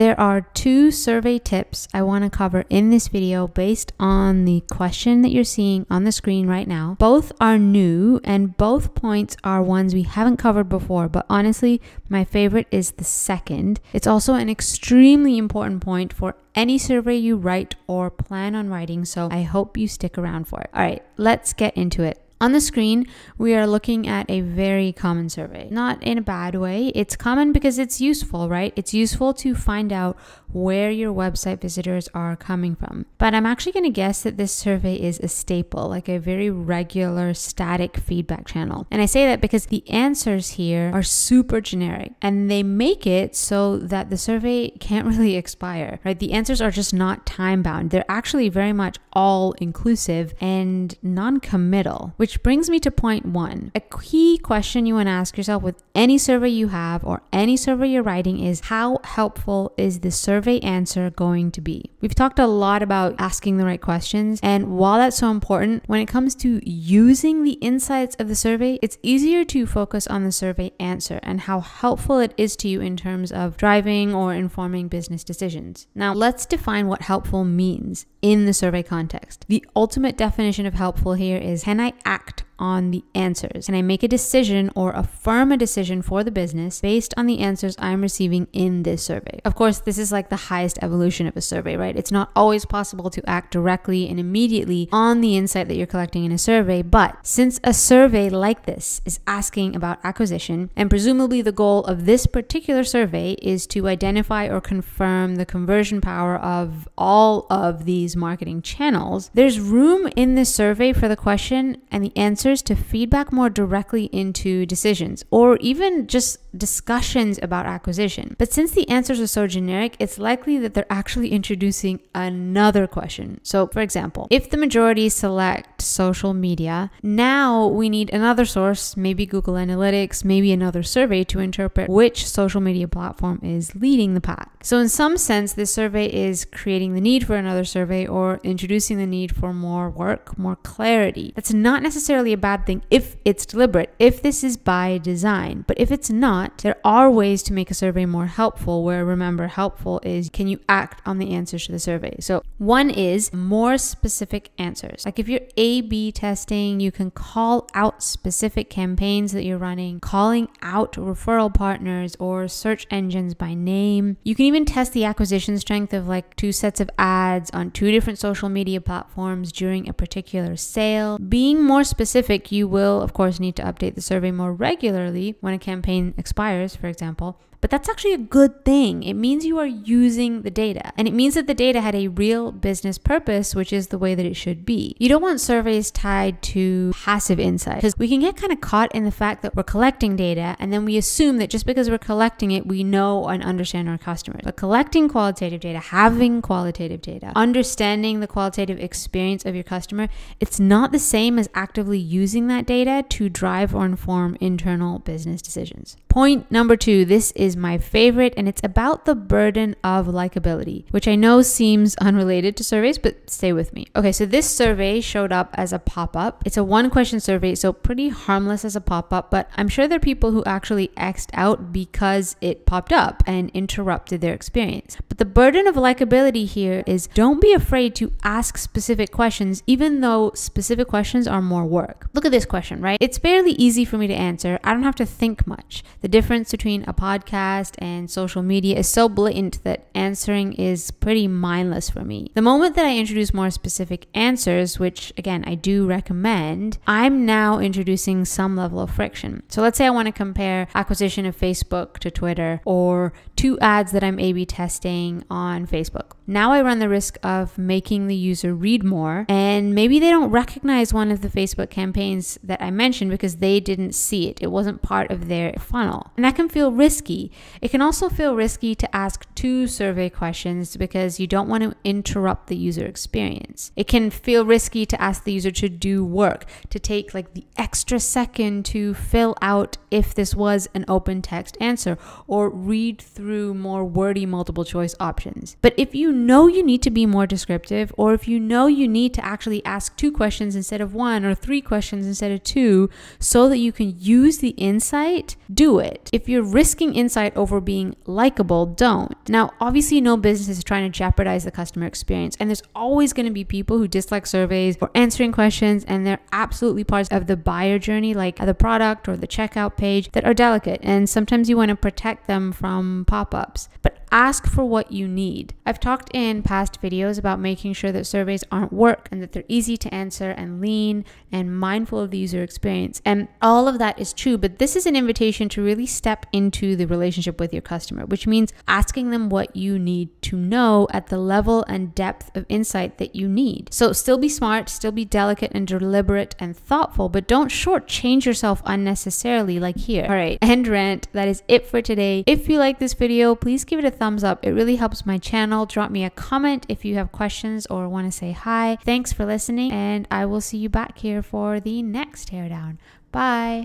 There are 2 survey tips I want to cover in this video based on the question that you're seeing on the screen right now. Both are new and both points are ones we haven't covered before, but honestly, my favorite is the second. It's also an extremely important point for any survey you write or plan on writing, so I hope you stick around for it. All right, let's get into it. On the screen, we are looking at a very common survey. Not in a bad way. It's common because it's useful, right? It's useful to find out where your website visitors are coming from. But I'm actually going to guess that this survey is a staple, like a very regular static feedback channel. And I say that because the answers here are super generic and they make it so that the survey can't really expire, right? The answers are just not time bound. They're actually very much all inclusive and non-committal, which brings me to point 1. A key question you want to ask yourself with any survey you have or any survey you're writing is, how helpful is the survey answer going to be? We've talked a lot about asking the right questions, and while that's so important, when it comes to using the insights of the survey, it's easier to focus on the survey answer and how helpful it is to you in terms of driving or informing business decisions. Now, let's define what helpful means in the survey context. The ultimate definition of helpful here is, can I act on the answers? Can I make a decision or affirm a decision for the business based on the answers I'm receiving in this survey? Of course, this is like the highest evolution of a survey, right? It's not always possible to act directly and immediately on the insight that you're collecting in a survey, but since a survey like this is asking about acquisition, and presumably the goal of this particular survey is to identify or confirm the conversion power of all of these marketing channels, there's room in this survey for the question and the answers to feedback more directly into decisions or even just discussions about acquisition. But since the answers are so generic, it's likely that they're actually introducing another question. So for example, if the majority select social media, now we need another source, maybe Google Analytics, maybe another survey to interpret which social media platform is leading the pack. So in some sense, this survey is creating the need for another survey or introducing the need for more work, more clarity. That's not necessarily a bad thing if it's deliberate, if this is by design. But if it's not, there are ways to make a survey more helpful, where remember, helpful is, can you act on the answers to the survey? So one is more specific answers. Like if you're A/B testing, you can call out specific campaigns that you're running, calling out referral partners or search engines by name. You can even test the acquisition strength of like 2 sets of ads on 2 different social media platforms during a particular sale. Being more specific, you will of course need to update the survey more regularly when a campaign expires, for example. But that's actually a good thing. It means you are using the data, and it means that the data had a real business purpose, which is the way that it should be. You don't want surveys tied to passive insight, because we can get kind of caught in the fact that we're collecting data and then we assume that just because we're collecting it, we know and understand our customers. But collecting qualitative data, having qualitative data, understanding the qualitative experience of your customer, it's not the same as actively using that data to drive or inform internal business decisions. Point number 2, this is my favorite, and it's about the burden of likability, which I know seems unrelated to surveys, but stay with me. Okay, so this survey showed up as a pop-up. It's a 1-question survey, so pretty harmless as a pop-up, but I'm sure there are people who actually X'd out because it popped up and interrupted their experience. But the burden of likability here is, don't be afraid to ask specific questions, even though specific questions are more work. Look at this question, right? It's fairly easy for me to answer. I don't have to think much. The difference between a podcast and social media is so blatant that answering is pretty mindless for me. The moment that I introduce more specific answers, which again, I do recommend, I'm now introducing some level of friction. So let's say I want to compare acquisition of Facebook to Twitter, or 2 ads that I'm A/B testing on Facebook. Now I run the risk of making the user read more, and maybe they don't recognize one of the Facebook campaigns that I mentioned because they didn't see it. It wasn't part of their funnel. And that can feel risky. It can also feel risky to ask 2 survey questions because you don't want to interrupt the user experience. It can feel risky to ask the user to do work, to take like the extra second to fill out if this was an open text answer, or read through more wordy multiple choice options. But if you know you need to be more descriptive, or if you know you need to actually ask 2 questions instead of 1, or 3 questions instead of 2, so that you can use the insight, do it. If you're risking insight insight over being likable don't. Now, obviously, no business is trying to jeopardize the customer experience, and there's always going to be people who dislike surveys or answering questions, and they're absolutely parts of the buyer journey, like the product or the checkout page, that are delicate, and sometimes you want to protect them from pop-ups. But ask for what you need. I've talked in past videos about making sure that surveys aren't work and that they're easy to answer and lean and mindful of the user experience. And all of that is true, but this is an invitation to really step into the relationship with your customer, which means asking them what you need to know at the level and depth of insight that you need. So still be smart, still be delicate and deliberate and thoughtful, but don't shortchange yourself unnecessarily like here. All right, end rant. That is it for today. If you like this video, please give it a thumbs up. It really helps my channel. Drop me a comment if you have questions or want to say hi. Thanks for listening, and I will see you back here for the next teardown. Bye.